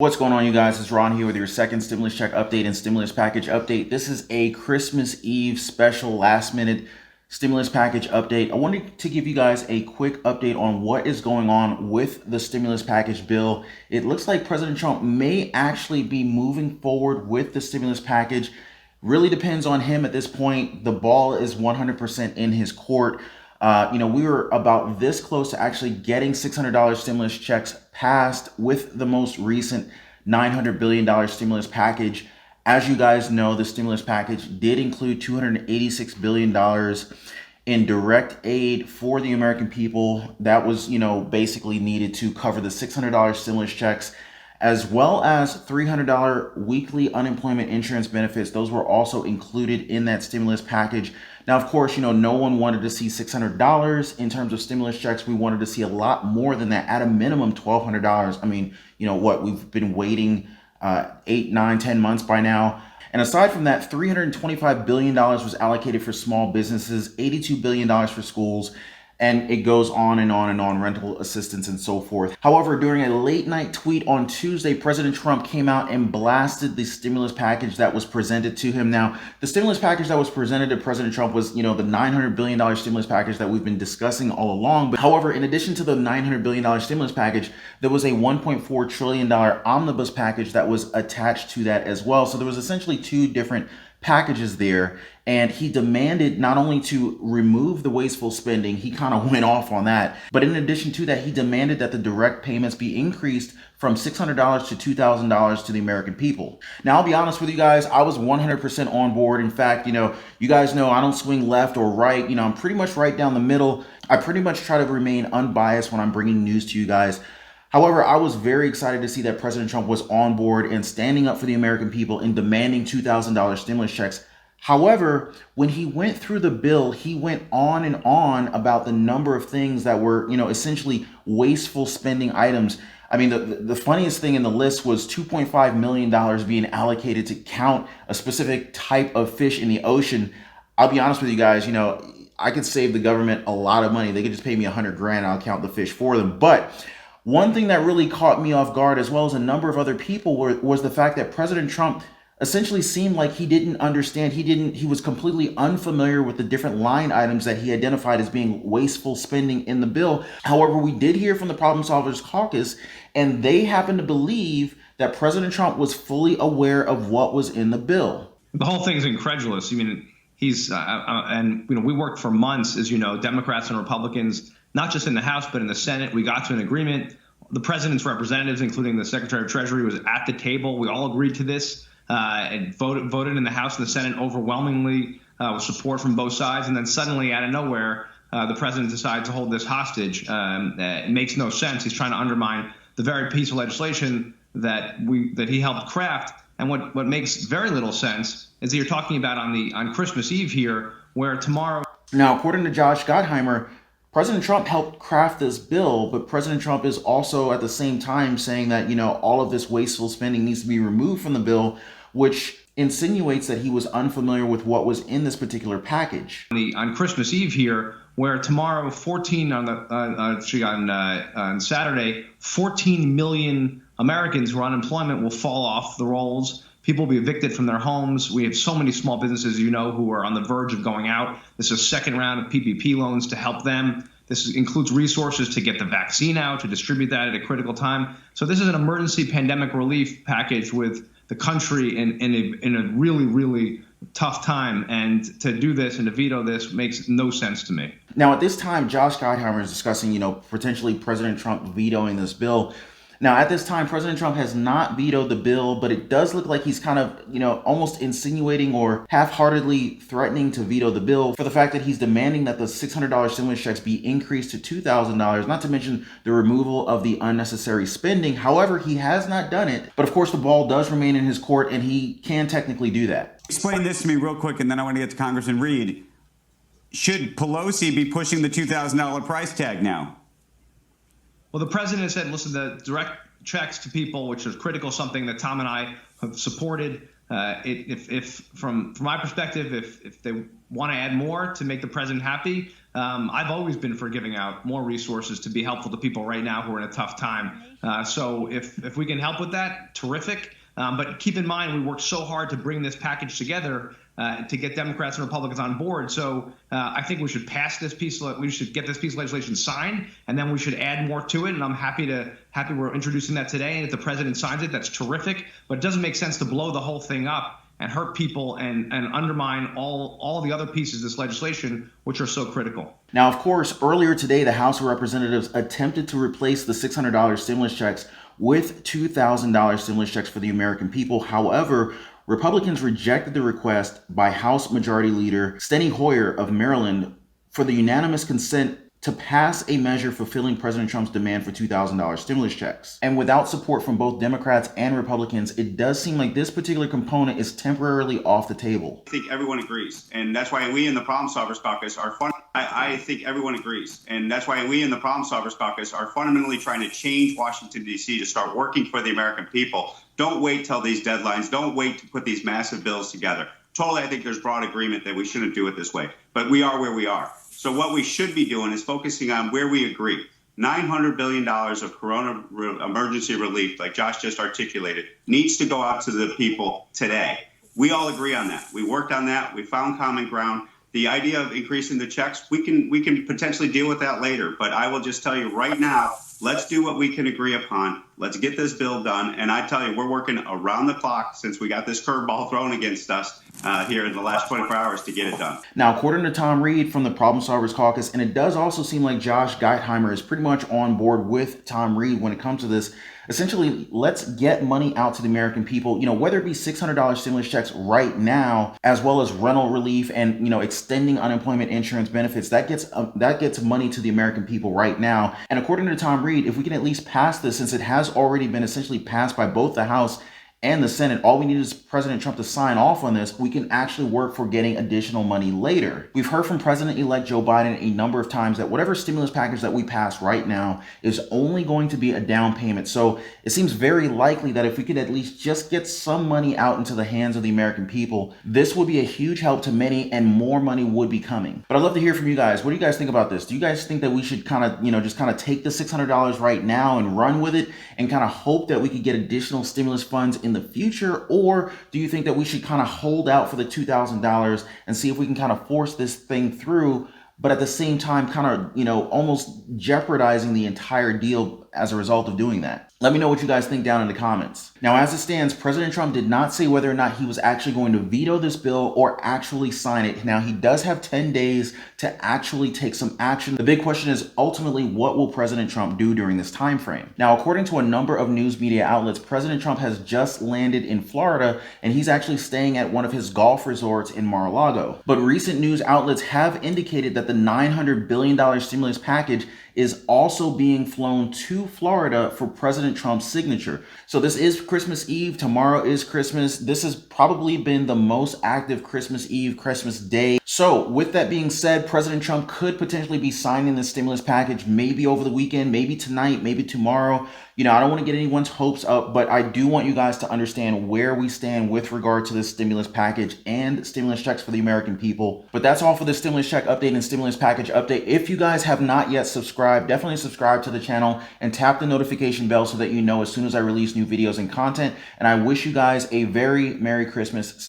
What's going on, you guys? It's Ron here with your second stimulus check update and stimulus package update. This is a Christmas Eve special last minute stimulus package update. I wanted to give you guys a quick update on what is going on with the stimulus package bill. It looks like President Trump may actually be moving forward with the stimulus package. Really depends on him at this point. The ball is 100% in his court. We were about this close to actually getting $600 stimulus checks passed with the most recent $900 billion stimulus package. As you guys know, the stimulus package did include $286 billion in direct aid for the American people. That was, basically needed to cover the $600 stimulus checks, as well as $300 weekly unemployment insurance benefits. Those were also included in that stimulus package. Now, of course, no one wanted to see $600 in terms of stimulus checks. We wanted to see a lot more than that, at a minimum $1,200. I mean, we've been waiting 8, 9, 10 months by now. And aside from that, $325 billion was allocated for small businesses, $82 billion for schools, and it goes on and on and on, rental assistance and so forth. However, during a late night tweet on Tuesday, President Trump came out and blasted the stimulus package that was presented to him. Now, the stimulus package that was presented to President Trump was, the $900 billion stimulus package that we've been discussing all along. But however, in addition to the $900 billion stimulus package, there was a $1.4 trillion omnibus package that was attached to that as well. So there was essentially two different packages there, and he demanded not only to remove the wasteful spending, he kind of went off on that, but in addition to that, he demanded that the direct payments be increased from $600 to $2,000 to the American people. Now, I'll be honest with you guys, I was 100% on board. In fact, you guys know I don't swing left or right. I'm pretty much right down the middle. I pretty much try to remain unbiased when I'm bringing news to you guys. However, I was very excited to see that President Trump was on board and standing up for the American people and demanding $2,000 stimulus checks. However, when he went through the bill, he went on and on about the number of things that were, essentially wasteful spending items. I mean, the funniest thing in the list was $2.5 million being allocated to count a specific type of fish in the ocean. I'll be honest with you guys, I could save the government a lot of money. They could just pay me $100,000 and I'll count the fish for them. But one thing that really caught me off guard, as well as a number of other people, was the fact that President Trump essentially seemed like he didn't understand. He was completely unfamiliar with the different line items that he identified as being wasteful spending in the bill. However, we did hear from the Problem Solvers Caucus, and they happen to believe that President Trump was fully aware of what was in the bill. The whole thing's incredulous. I mean, we worked for months, as you know, Democrats and Republicans, not just in the House, but in the Senate. We got to an agreement. The president's representatives, including the Secretary of Treasury, was at the table. We all agreed to this and voted in the House and the Senate overwhelmingly with support from both sides. And then suddenly, out of nowhere, the president decides to hold this hostage. It makes no sense. He's trying to undermine the very piece of legislation that he helped craft. And what makes very little sense is that you're talking about on Christmas Eve here, where tomorrow. Now, according to Josh Gottheimer, President Trump helped craft this bill, but President Trump is also at the same time saying that, all of this wasteful spending needs to be removed from the bill, which insinuates that he was unfamiliar with what was in this particular package. On Christmas Eve here, where tomorrow, on Saturday, 14 million Americans who are unemployment will fall off the rolls. People will be evicted from their homes. We have so many small businesses, who are on the verge of going out. This is a second round of PPP loans to help them. This includes resources to get the vaccine out, to distribute that at a critical time. So this is an emergency pandemic relief package with the country in a really, really tough time. And to do this and to veto this makes no sense to me. Now, at this time, Josh Gottheimer is discussing, potentially President Trump vetoing this bill. Now, at this time, President Trump has not vetoed the bill, but it does look like he's kind of, almost insinuating or half-heartedly threatening to veto the bill for the fact that he's demanding that the $600 stimulus checks be increased to $2,000, not to mention the removal of the unnecessary spending. However, he has not done it. But of course, the ball does remain in his court, and he can technically do that. Explain this to me real quick, and then I want to get to Congressman Reed. Should Pelosi be pushing the $2,000 price tag now? Well, the president said, listen, the direct checks to people, which is critical, something that Tom and I have supported. If from my perspective, if they want to add more to make the president happy, I've always been for giving out more resources to be helpful to people right now who are in a tough time. So if we can help with that, terrific. But keep in mind, we worked so hard to bring this package together to get Democrats and Republicans on board. So I think we should pass this piece. We should get this piece of legislation signed, and then we should add more to it. And I'm happy we're introducing that today. And if the president signs it, that's terrific. But it doesn't make sense to blow the whole thing up and hurt people and undermine all the other pieces of this legislation, which are so critical. Now, of course, earlier today, the House of Representatives attempted to replace the $600 stimulus checks with $2,000 stimulus checks for the American people. However, Republicans rejected the request by House Majority Leader Steny Hoyer of Maryland for the unanimous consent to pass a measure fulfilling President Trump's demand for $2,000 stimulus checks. And without support from both Democrats and Republicans, it does seem like this particular component is temporarily off the table. I think everyone agrees, and that's why we in the Problem Solvers Caucus are I think everyone agrees, and that's why we in the Problem Solvers Caucus are fundamentally trying to change Washington, D.C. to start working for the American people. Don't wait till these deadlines. Don't wait to put these massive bills together. Totally, I think there's broad agreement that we shouldn't do it this way, but we are where we are. So what we should be doing is focusing on where we agree. $900 billion of corona emergency relief, like Josh just articulated, needs to go out to the people today. We all agree on that. We worked on that. We found common ground. The idea of increasing the checks, we can potentially deal with that later. But I will just tell you right now, let's do what we can agree upon. Let's get this bill done. And I tell you, we're working around the clock since we got this curveball thrown against us here in the last 24 hours to get it done. Now, according to Tom Reed from the Problem Solvers Caucus, and it does also seem like Josh Geitheimer is pretty much on board with Tom Reed when it comes to this. Essentially, let's get money out to the American people, whether it be $600 stimulus checks right now, as well as rental relief and, extending unemployment insurance benefits. That gets money to the American people right now. And according to Tom Reed, if we can at least pass this, since it has already been essentially passed by both the House and the Senate, all we need is President Trump to sign off on this. We can actually work for getting additional money later. We've heard from President-elect Joe Biden a number of times that whatever stimulus package that we pass right now is only going to be a down payment. So it seems very likely that if we could at least just get some money out into the hands of the American people, this would be a huge help to many and more money would be coming. But I'd love to hear from you guys. What do you guys think about this? Do you guys think that we should kind of, just kind of take the $600 right now and run with it and kind of hope that we could get additional stimulus funds in the future? Or do you think that we should kind of hold out for the $2,000 and see if we can kind of force this thing through, but at the same time kind of, almost jeopardizing the entire deal as a result of doing that? Let me know what you guys think down in the comments. Now, as it stands, President Trump did not say whether or not he was actually going to veto this bill or actually sign it. Now, he does have 10 days to actually take some action. The big question is ultimately, what will President Trump do during this time frame? Now, according to a number of news media outlets, President Trump has just landed in Florida, and he's actually staying at one of his golf resorts in Mar-a-Lago. But recent news outlets have indicated that the $900 billion stimulus package is also being flown to Florida for President Trump's signature. So this is Christmas Eve. Tomorrow is Christmas. This has probably been the most active Christmas Eve, Christmas Day. So with that being said, President Trump could potentially be signing the stimulus package maybe over the weekend, maybe tonight, maybe tomorrow. I don't want to get anyone's hopes up, but I do want you guys to understand where we stand with regard to this stimulus package and stimulus checks for the American people. But that's all for the stimulus check update and stimulus package update. If you guys have not yet subscribed, definitely subscribe to the channel and tap the notification bell so that you know as soon as I release new videos and content. And I wish you guys a very Merry Christmas.